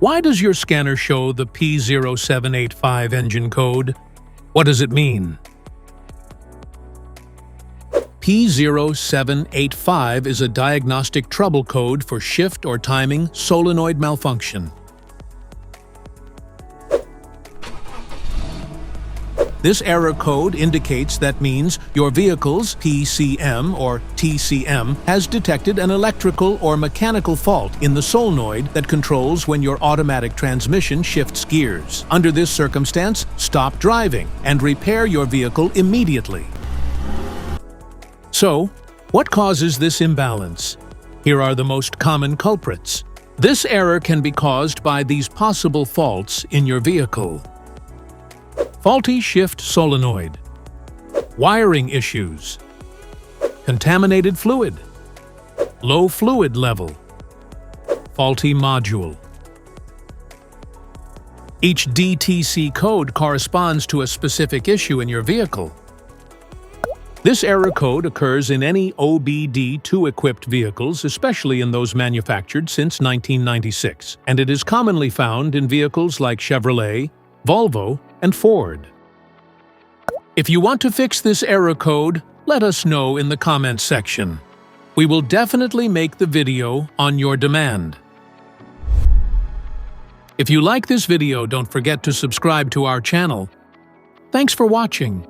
Why does your scanner show the P0785 engine code? What does it mean? P0785 is a diagnostic trouble code for shift or timing solenoid malfunction. This error code indicates that means your vehicle's PCM or TCM has detected an electrical or mechanical fault in the solenoid that controls when your automatic transmission shifts gears. Under this circumstance, stop driving and repair your vehicle immediately. So, what causes this imbalance? Here are the most common culprits. This error can be caused by these possible faults in your vehicle. Faulty shift solenoid, wiring issues, contaminated fluid, low fluid level, faulty module. Each DTC code corresponds to a specific issue in your vehicle. This error code occurs in any OBD2-equipped vehicles, especially in those manufactured since 1996, and it is commonly found in vehicles like Chevrolet, Volvo, and Ford. If you want to fix this error code, let us know in the comments section. We will definitely make the video on your demand. If you like this video, don't forget to subscribe to our channel. Thanks for watching.